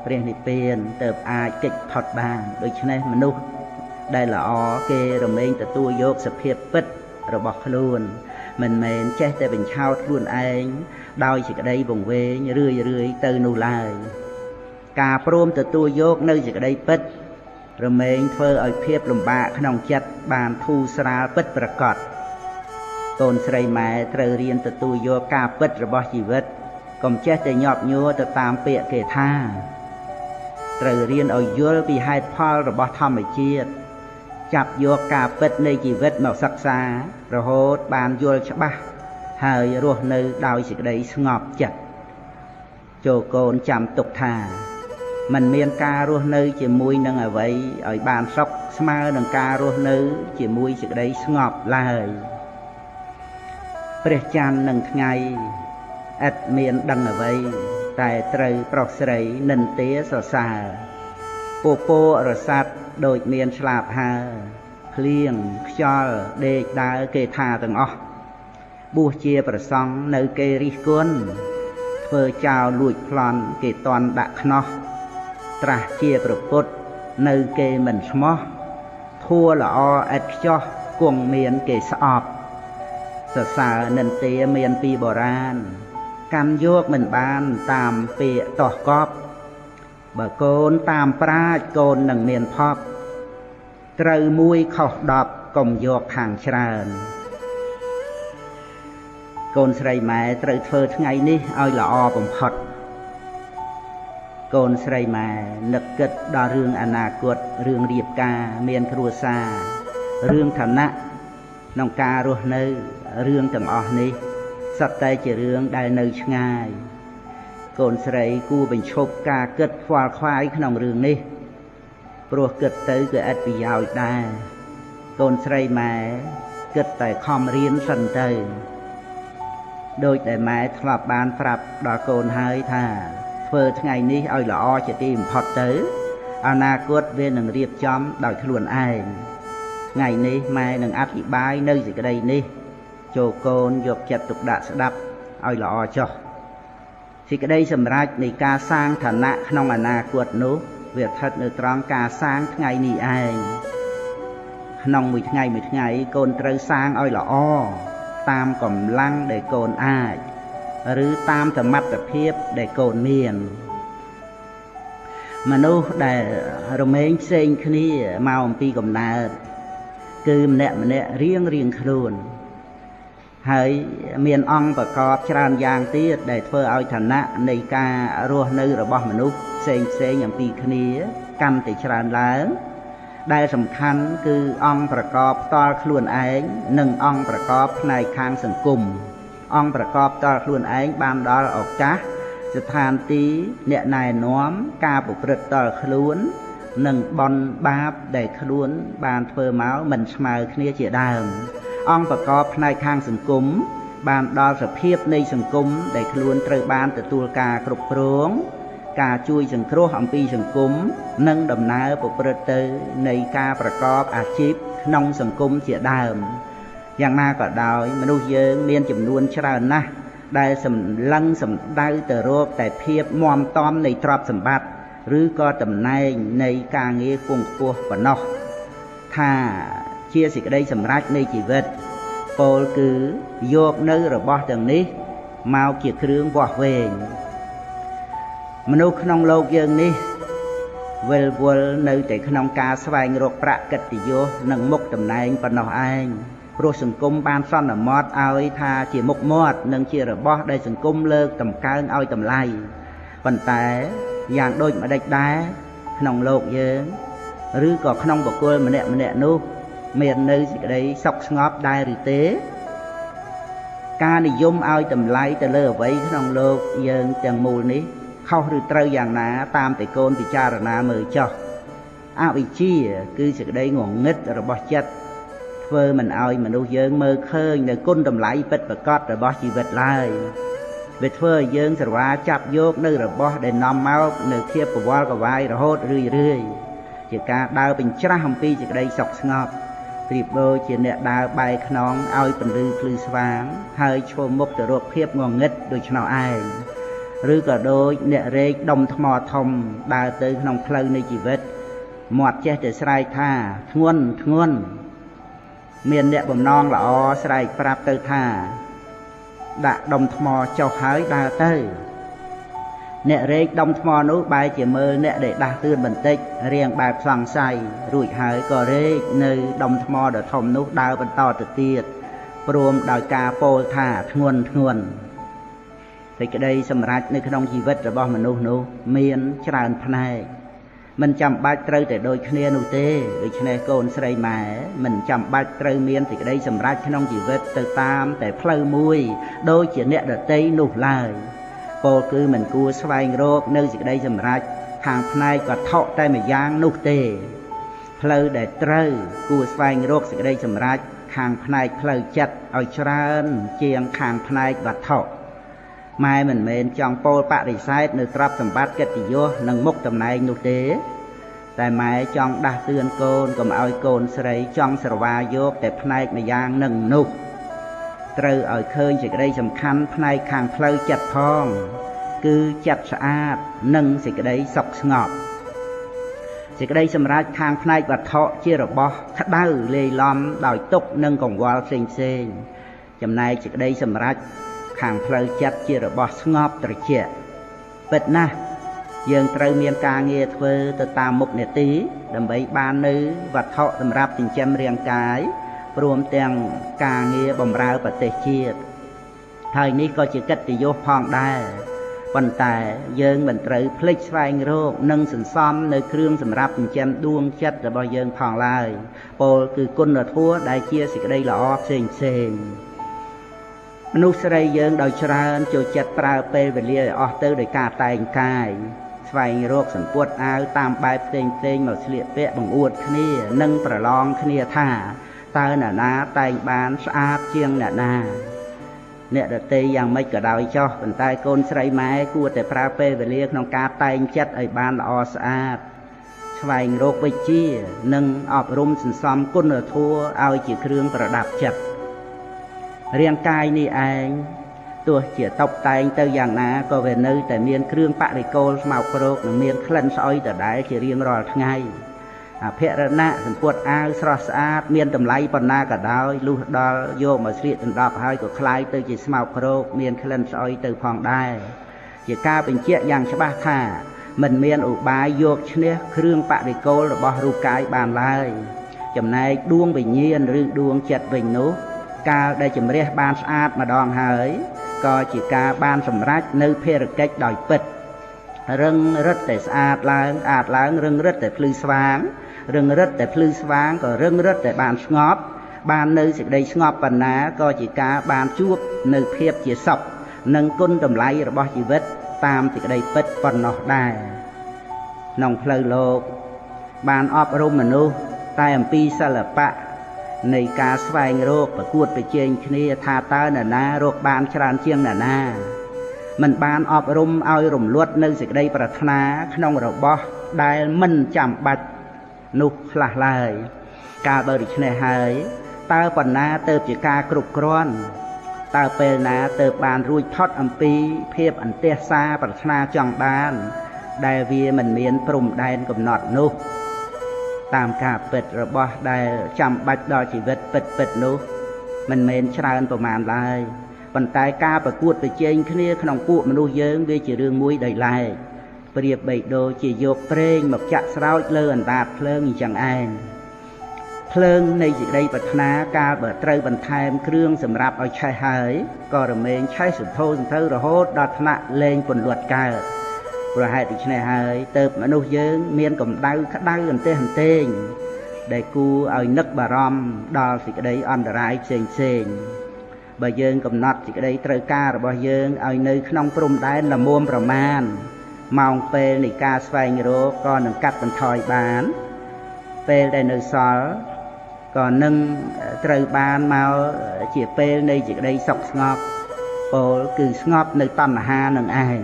ព្រះនិព្វានទើបអាចកិច្ចផុតបានដូច្នេះមនុស្សដែលល្អគេរមែងទទួលយកសភាពពិតរបស់ខ្លួនមិនមែនចេះតែបញ្ឆោតខ្លួនឯងដោយសេចក្តីវង្វេងរឿយទៅនោះឡើយការព្រមទទួលយកនៅសេចក្តីពិតរមែងធ្វើឲ្យភាពលំបាកក្នុងចិត្តបានធូរស្រាលពិតប្រាកដកូនស្រីម៉ែត្រូវរៀនទទួលយកការពិតរបស់ជីវិតកុំចេះតែញាប់ញួរទៅតាមពាក្យគេថាត្រូវរៀនឲ្យយល់ពីហេតុផលរបស់ធម្មជាតិចាប់យកការពិតនៃជីវិតមកសិក្សារហូតបានយល់ច្បាស់ហើយរស់នៅដោយសេចក្តីស្ងប់ចិត្តចូលកូនចាំទុកថាมันមានការរស់នៅជាមួយនឹងអ្វីឲ្យបានសុខស្មើនឹងការរស់នៅជាមួយសេចក្តីស្ងប់ឡើយព្រះច័ន្ទនឹងថ្ងៃឥតមានដឹងអ្វីតែត្រូវប្រុសស្រីនិន្ទាសរសើរពពករស័ព្ទដូចមានឆ្លាបហើភ្លៀងខ្យល់ដេកដើរគេថាទាំងអស់បួសជាប្រសង់នៅគេរិះគន់ធ្វើចោលលួចប្លន់គេតន់ដាក់ខ្នោះត្រាស់ជាប្រពុតនៅគេមិនស្មោះធัวល្អឥតខ្ចោះគង់មានគេស្អប់សរសើរនិន្ទាមានពីបុរាណកាន់យកមិនបានតាមពាក្យតោះកប់បើកូនតាមប្រាជ្ញកូននឹងមានផប់ត្រូវមួយខុស10កុំយកខាងច្រើនកូនស្រីម៉ែត្រូវធ្វើថ្ងៃនេះឲ្យល្អបំផុតកូនស្រីម៉ែនឹកគិតដល់រឿងអនាគតរឿងរៀបការមានគ្រួសាររឿងឋានៈក្នុងការរស់នៅរឿងទាំងអស់នេះសុទ្ធតែជារឿងដែលនៅឆ្ងាយកូនស្រីគួរបញ្ឈប់ការគិតខ្វល់ខ្វាយក្នុងរឿងនេះព្រោះគិតទៅគឺឥតប្រយោជន៍ដែរកូនស្រីម៉ែគិតតែខំរៀនសិនទៅដោយតែម៉ែធ្លាប់បានប្រាប់ដល់កូនហើយថាធ្វើថ្ងៃនេះឲ្យល្អជាទីបំផុតទៅអនាគតវានឹងរៀបចំដោយខ្លួនឯងថ្ងៃនេះម៉ែនឹងអធិប្បាយនៅសេចក្តីនេះចូលកូនយកចិត្តទុកដាក់ស្ដាប់ឲ្យល្អចុះសេចក្តីសម្រេចនៃការសាងឋានៈក្នុងអនាគតនោះវាស្ថិតនៅត្រង់ការសាងថ្ងៃនេះឯងក្នុងមួយថ្ងៃកូនត្រូវសាងឲ្យល្អតាមកម្លាំងដែលកូនអាចឬតាមសមត្ថភាពដែលកូនមានមនុស្សដែលរមែងផ្សេងគ្នាមកអំពីកំណើតគឺម្នាក់រៀងខ្លួនហើយមានអង្គប្រកបច្រើនយ៉ាងទៀតដែលធ្វើឲ្យឋានៈនៃការរស់នៅរបស់មនុស្សផ្សេងអំពីគ្នាកាន់តែច្រើនឡើងដែលសំខាន់គឺអង្គប្រកបផ្ទាល់ខ្លួនឯងនិងអង្គប្រកបផ្នែកខាងសង្គមអង្គប្រកបផ្ទាល់ខ្លួនឯងបានដល់ឱកាសស្ថានទីអ្នកណែនាំការប្រព្រឹត្តផ្ទាល់ខ្លួននិងបន់បាបដែលខ្លួនបានធ្វើមកមិនស្មើគ្នាជាដើមអង្គប្រកបផ្នែកខាងសង្គមបានដល់សភាពនៃសង្គមដែលខ្លួនត្រូវបានទទួលការគ្រប់គ្រងការជួយសង្គ្រោះអំពីសង្គមនិងដំណើរប្រព្រឹត្តទៅនៃការប្រកបអាជីពក្នុងសង្គមជាដើមយ៉ាងណាក៏ដោយមនុស្សយើងមានចំនួនច្រើនណាស់ដែលសម្លឹងសម្ដៅទៅរកតែភាពមាំទាំនៃទ្រព្យសម្បត្តិឬក៏តំណែងនៃការងារគង់ខ្ពស់ប៉ុណ្ណោះថាជាសេចក្តីសម្រេចនៃជីវិតពោលគឺយកនៅរបស់ទាំងនេះមកជាគ្រឿងវាស់វែងមនុស្សក្នុងโลกយើងនេះវិលវល់នៅតែក្នុងការស្វែងរកប្រាក់កិត្តិយសនិងមុខតំណែងប៉ុណ្ណោះឯងព្រោះសង្គមបានសន្មត់ឲ្យថាជាមុខមាត់និងជារបស់ដែលសង្គមលើកតម្កើងឲ្យតម្លៃប៉ុន្តែយ៉ាងដូចម្ដេចដែរក្នុងโลกយើងឬក៏ក្នុងបុគ្គលម្នាក់នោះមាននៅសេចក្តីសុខស្ងប់ដែរឬទេការនិយមឲ្យតម្លៃទៅលើអ្វីក្នុងโลกយើងទាំងមូលនេះខុសឬត្រូវយ៉ាងណាតាមតែកូនពិចារណាមើលចុះអវិជ្ជាគឺសេចក្តីងងឹតរបស់ចិត្តធ្វើមិនឲ្យមនុស្សយើងមើលឃើញនៅគុណតម្លៃពិតប្រាកដរបស់ជីវិតឡើយវាធ្វើឲ្យយើងស្រវាចាប់យកនៅរបស់ដែលនាំមកនៅភាពកវល់កវាយរហូតរឿយជាការដើរបញ្ច្រាស់អំពីសេចក្តីសុខស្ងប់ប្រៀបដូចជាអ្នកដើរបែរខ្នងឲ្យពន្លឺភ្លឺស្វាងហើយឈរមុខទៅរកភាពងងឹតដូច្នោះឯង ឬក៏ដូចអ្នករែកដុំថ្មធំដើរទៅក្នុងផ្លូវនៃជីវិតមាត់ចេះតែស្រែកថាធ្ងន់ធ្ងន់មានអ្នកបំណងល្អស្រែកប្រាប់ទៅថាដាក់ដុំថ្មចុះហើយដើរទៅអ្នករែកដុំថ្មនោះបែរជាមើលអ្នកដែលដាស់តឿនបន្តិចរៀងបែបសង្ស័យរួចហើយក៏រែកនៅដុំថ្មដ៏ធំនោះដើរបន្តទៅទៀតព្រមដោយការពោលថាធ្ងន់ធ្ងន់សេចក្តីសម្រេចនៅក្នុងជីវិតរបស់មនុស្សនោះមានច្រើនផ្នែកមិនចាំបាច់ត្រូវតែដូចគ្នានោះទេដូច្នេះកូនស្រីម៉ែមិនចាំបាច់ត្រូវមានសេចក្តីសម្រេចក្នុងជីវិតទៅតាមតែផ្លូវមួយដូចជាអ្នកដទៃនោះឡើយពោលគឺមិនគួរស្វែងរកនៅសេចក្តីសម្រេចខាងផ្នែកវត្ថុតែម្យ៉ាងនោះទេផ្លូវដែលត្រូវគួរស្វែងរកសេចក្តីសម្រេចខាងផ្នែកផ្លូវចិត្តឲ្យច្រើនជាងខាងផ្នែកវត្ថុម៉ែមិនមែនចង់ពោលបដិសេធនៅទ្រព្យសម្បត្តិកិត្តិយសនិងមុខតំណែងនោះទេតែម៉ែចង់ដាស់តឿនកូនកុំឲ្យកូនស្រីចង់ស្រវាយកតែផ្នែកម្យ៉ាងនឹងនោះត្រូវឲ្យឃើញសេចក្តីសំខាន់ផ្នែកខាងផ្លូវចិត្តផងគឺចិត្តស្អាតនិងសេចក្តីសុខស្ងប់សេចក្តីសម្រេចខាងផ្នែកវត្ថុជារបស់ក្តៅលាយឡំដោយទុក្ខនិងកង្វល់ផ្សេងចំណែកសេចក្តីសម្រេចខាងផ្លូវចិត្តជារបស់ស្ងប់ត្រជាក់ពិតណាស់យើងត្រូវមានការងារធ្វើទៅតាមមុខនេតិដើម្បីបាននៅវត្ថុសម្រាប់ចិញ្ចឹមរាងកាយព្រមទាំងការងារបម្រើប្រទេសជាតិហើយនេះក៏ជាកិត្តិយសផងដែរប៉ុន្តែយើងមិនត្រូវភ្លេចស្វែងរកនិងសន្សំនៅគ្រឿងសម្រាប់ចិញ្ចឹមដួងចិត្តរបស់យើងផងឡើយពោលគឺគុណធម៌ដែលជាសេចក្តីល្អផ្សេងមនុស្សស្រីយើងដោយច្រើនចូលចិត្តប្រើពេលវេលាឲ្យអស់ទៅដោយការតែងកាយស្វែងរកសម្ពុតអាវតាមបែបផ្សេងមកស្លៀកពាក់បង្អួតគ្នានិងប្រឡងគ្នាថាតើអ្នកណាតែងបានស្អាតជាងអ្នកណាអ្នកដទៃយ៉ាងម៉េចក៏ដោយចោះប៉ុន្តែកូនស្រីម៉ែគួរតែប្រើពេលវេលាក្នុងការតែងចិត្តឲ្យបានល្អស្អាតស្វែងរកវិជ្ជានិងអប់រំសន្សំគុណធម៌ឲ្យជាគ្រឿងប្រដាប់ចិត្តរាងកាយនេះឯងទោះជាតុបតែងទៅយ៉ាងណាក៏វានៅតែមានគ្រឿងបរិគោលស្មោកគ្រោកនិងមានក្លិនស្អុយដដែលជារៀងរាល់ថ្ងៃអភិរណៈសម្ពុតអាវស្រស់ស្អាតមានតម្លៃប៉ុណ្ណាក៏ដោយលុះដល់យកមកស្លៀកដណ្ដប់ហើយក៏คล้ายទៅជាស្មោកគ្រោកមានក្លិនស្អុយទៅផងដែរជាការបញ្ជាក់យ៉ាងច្បាស់ថាមិនមានឧបាយយកឈ្នះគ្រឿងបរិគោលរបស់រូបកាយបានឡើយចំណែកដួងវិញ្ញាណឬដួងចិត្តវិញនោះកាលដែលជំរះបានស្អាតម្ដងហើយក៏ជាការបានសម្រេចនៅភារកិច្ចដោយពិតរឹងរិតតែស្អាតឡើងរឹងរិតតែភ្លឺស្វាងរឹងរិតតែភ្លឺស្វាងក៏រឹងរិតតែបានស្ងប់បាននៅសេចក្តីស្ងប់ប៉ុណ្ណាក៏ជាការបានជួបនៅភាពជាសុខនិងគុណតម្លៃរបស់ជីវិតតាមសេចក្តីពិតប៉ុណ្ណោះដែរក្នុងផ្លូវលោកបានអប់រំមនុស្សតែអំពីសិល្បៈនៃការស្វែងរកប្រកួតប្រជែងគ្នាថាតើនរណារកបានច្រើនជាងនរណាមិនបានអប់រំឲ្យរំលត់នៅសេចក្តីប្រាថ្នាក្នុងរបស់ដែលមិនចាំបាច់នោះខ្លះឡើយកាលបើដូច្នេះហើយតើប៉ុណ្ណាទៅជាការគ្រប់គ្រាន់តើពេលណាទៅបានរួចផុតអំពីភាពអន្ទះសារប្រាថ្នាចង់បានដែលវាមិនមានព្រំដែនកំណត់នោះតាមការពិតរបស់ដែលចាំបាច់ដល់ជីវិតពិតនោះមិនមែនច្រើនប្រមាណឡើយប៉ុន្តែការប្រកួតប្រជែងគ្នាក្នុងពួកមនុស្សយើងវាជារឿងមួយដោយឡែកប្រៀបបីដូចជាយកប្រេងមកចាក់ស្រោចលើអណ្ដាតភ្លើងអញ្ចឹងឯងភ្លើងនៃសេចក្តីប្រាថ្នាកាលបើត្រូវបន្ថែមគ្រឿងសម្រាប់ឲ្យឆេះហើយក៏រមែងឆេះសន្ធោសន្ធៅរហូតដល់ថ្នាក់លែងពន្លត់កើតប្រហែលដូច្នេះហើយទៅមនុស្សយើងមានកម្ដៅក្តៅអន្ទះអន្ទែងដែលគួរឲ្យនឹកបារម្ភដល់សេចក្តីអន្តរាយផ្សេងបើយើងកំណត់សេចក្តីត្រូវការរបស់យើងឲ្យនៅក្នុងព្រំដែនល្មមប្រមាណម៉ោងពេលនៃការស្វែងរកក៏នឹងកាត់បន្ថយបានពេលដែលនៅសល់ក៏នឹងត្រូវបានមកជាពេលនៃសេចក្តីសុខស្ងប់ពោលគឺស្ងប់នៅតណ្ហានឹងឯង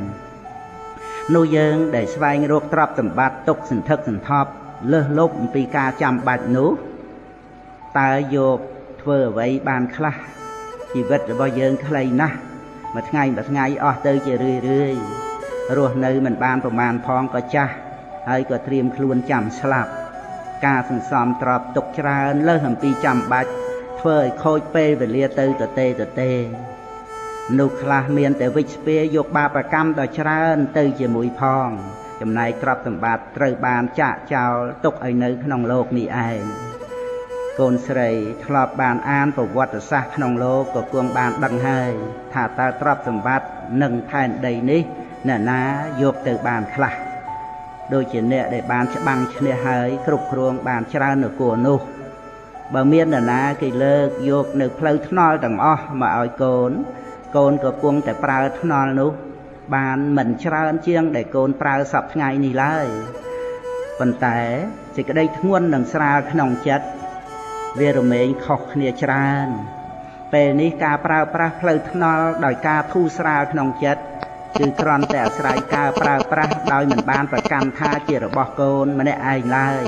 នោះយើងដែលស្វែងរកទ្រព្យសម្បត្តិទុកសន្ធឹកសន្ធាប់លើសលប់អំពីការចាំបាច់នោះតើយកធ្វើអ្វីបានខ្លះជីវិតរបស់យើងខ្លីណាស់ một ngày ở tới chỉ rưỡi rồi nơi mình banประมาณ phong có cha hay có thiêm luôn chạm slap ca sừng sòm trọp tục ra lơ hầm pi chạm bạch phơi khôi pê về lia tư tê nụ khla miềnแต่วิชเปียยกบาประกรรมต่อชราเตยจะมุยพองจำนายกรับสมบัติตรบานจะเจ้าตกไอเนื้อขนมโลกนี่เองโกนสไรทลอบบานอ่านประวัติศาสตร์ขนมโลกก็กวงบานดังให้ถ้าตาตรับสมบัติหนึ่งแผ่นใดนี้น่ะนะยกเตยบานคลาโดยเฉพาะได้บานจะบังเฉลี่ยให้ครุบครวงบานชราหนึ่งกัวนุบะเมียนน่ะนะกิเลิกยกหนึ่งเพลย์ทนอลต่างอ้อมาเอาโกนก็กวงแต่ปลาทนอลนุบานเหมือนชราเชียงได้โกนปลาสับไงนี่เลยปัญแต่จะก็ได้ทั้งวันหนึ่งสราขนมจัดเวรเมงขอกเนียชราเป็นนิกาปลาเพลย์ทนอลโดยกาทูสราขนมจัดคือกรอนแต่สายกาปลาโดยเหมือนบานประกันท่าเจรบอกโกนมาได้ไอ้เลย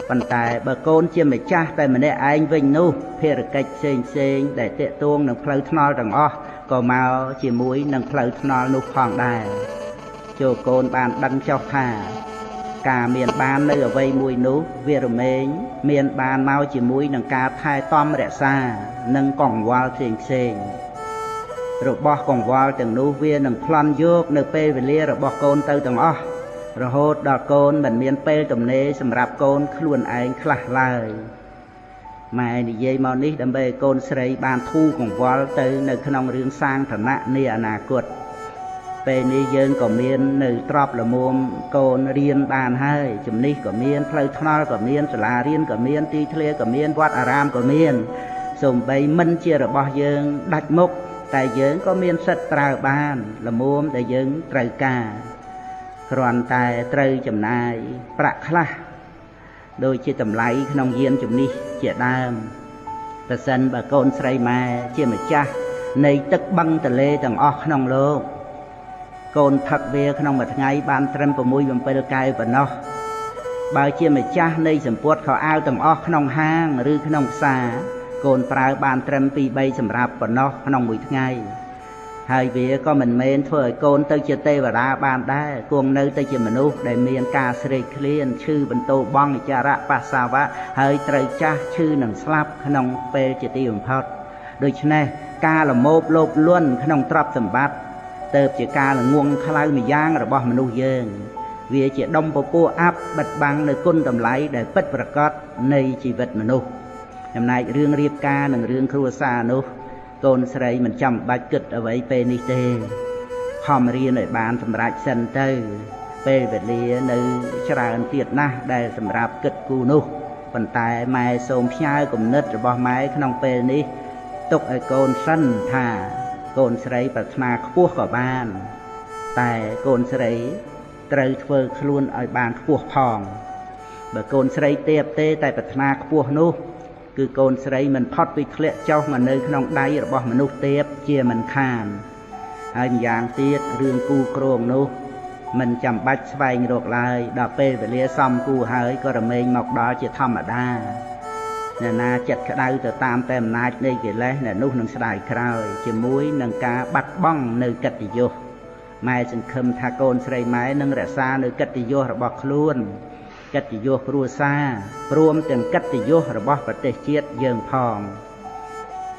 ปัญแต่เบอร์โกนเชื่อไม่จ้าแต่มาได้ไอ้วิ่งนู้เพรกิจเซ็งได้เตะตวงหนึ่งเพลย์ทนอลต่างอ้อก็มาจีมุ้ยหนึ่งเพลย์ทนอลนุพองได้โจโกนบานดังเจ้าท่ากาเมียนบานในเอาไว้มุ้ยนุเวรเมงเมียนบานมาจีมุ้ยหนึ่งกาไทยต้อมเรศาหนึ่งกล่องวอลเซ็งระบบกล่องวอลต่างนู้เวียหนึ่งพลันโยกหนึ่งเปเวเลียระบบโกนเตอต่างอ้อระโหดดอกโกนเหมือนเมียนเปลตมเนสำหรับโกนขลุ่นไอ้คลาเลยมาในเยมอนี้ดำเบโกนสไรบานทูของวอลเตอในขนมเรื่องสร้างฐานะในอนาคตเป็นในเยินก็เมียนในตรอบละมุมโกนเรียนบานให้จุดนี้ก็เมียนเพลย์ทนอลก็เมียนสลาเรียนก็เมียนตีทะเลก็เมียนวัดอารามก็เมียนส่งไปมันเจระบอเยินดัดมุกแต่เยินก็เมียนสัตตราบานละมุมแต่เยินไตรกากรอนแต่ไตรจำนายประคลาโดยเชื่อตำไลขนมเยียนจุดนี้เชื่อดามแต่สันบะโกนใส่มาเชื่อมาจ้าในตึกบังทะเลต่างออกขนมโลกโกนผักเวียขนมบัดไงบานเตรมประมุยมันไปละกายปะเนาะบางเชื่อมาจ้าในสมปวดเขาเอาต่างออกขนมห้างหรือขนมซาโกนปลายบานเตรมปีใบสำหรับปะเนาะขนมมุยไงหายเวียก็มันเมนเพื่อโกนเตยเจเตวราบานได้กวงเนยเตยเจมนุษย์ได้เมียนกาเสกเคลียนชื่อบรรโตบ้องจาระปัสสาวะหายเตยจ้าชื่อหนังสลับขนมเปเจติวพอดโดยเฉพาะกาละโมบโลบล้วนขนมตรับสมบัติเติบเจกาละงวงคลายมีย่างระบอบมนุษย์เยิงเวียเจดมปปูอับบัดบังในก้นตำไหลได้ปิดประกอบในชีวิตมนุษย์จำนายเรื่องเรียบกาหนึ่งเรื่องครัวซานุโกนสไรมันจำใบกึดเอาไว้เป็นนิเตพอมเรียนในบ้านสำหรับเซนเตอร์เปเวเลียในชราอันเตียดนะได้สำหรับกึดกูนุปันตายไม้โสมพิ้ายกลมนึดระบอบไม้ขนมเปนี้ตกไอโกนสั้นท่าโกนสไรปัตนาขั้วกับบ้านแต่โกนสไรเตยเฟอคลุนไอบ้านขั้วพองเบอโกนสไรเตียบเตแต่ปัตนาขั้วนุคือโกนสไรมันพอดไปเคลี้ยเจ้ามาเนยขนมได้ระบอบมนุษย์เตียบเจียมันขานไอ้อย่างเตียดเรื่องกูโครงนุมันจำบัดสบายโรคลายดอกเป้ไปเลี้ยซ้ำกูหายก็ระเมงหมอกดอจะทำมาได้เนี่ยนาจัดขดาวจะตามเต็มนาในเกล็ดเนี่ยนุ่งหนังสลายคราวจะมุ้ยหนังกาบัดบ้องในกัตติโยไม่จึงคำทาโกนสไรไม้หนังระซาในกัตติโยระบอกคล้วนกัตติโยครัวซารวมถึงกัตติโยระบอบประเทศเชียดเยิงพอง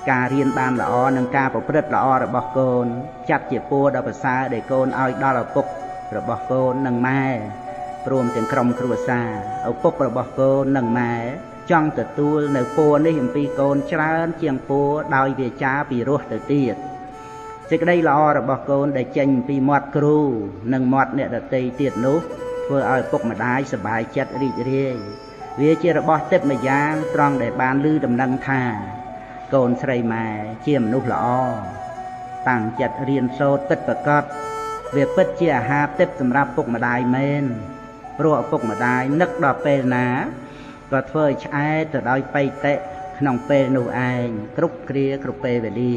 การเรียนบานละอหนังการประพฤติละอระบอบโกนจัดเจียปัวดาวภาษาเด็กโกนเอาดอลปุกระบอบโกนหนังไม้รวมถึงกรมครัวซาเอาปุกระบอบโกนหนังไม้จ้องแต่ตัวในปัวนี่เห็นปีโกนชราเชียงปัวดาวเวียจ้าปีรัวแต่เตียดจะได้ละอระบอบโกนได้เจนปีมอดครูหนังมอดเนี่ยแต่ตีเตียดนุเพื่อเอาปกมาได้สบายจัดรีเรียเวียเจระบอเต็บมาย่างตรองได้บานลือดำนังท่าโกนใส่มาเชี่ยมนุละอต่างจัดเรียนโซติดประกอบเวียปิดเจียหาเต็บสำหรับปกมาได้เมนรัวปกมาได้นึกดอกเปลนาก็เพื่อใช้แต่ได้ไปเตะขนมเปลนูเองกรุบเกลียกรุบเปลไปดี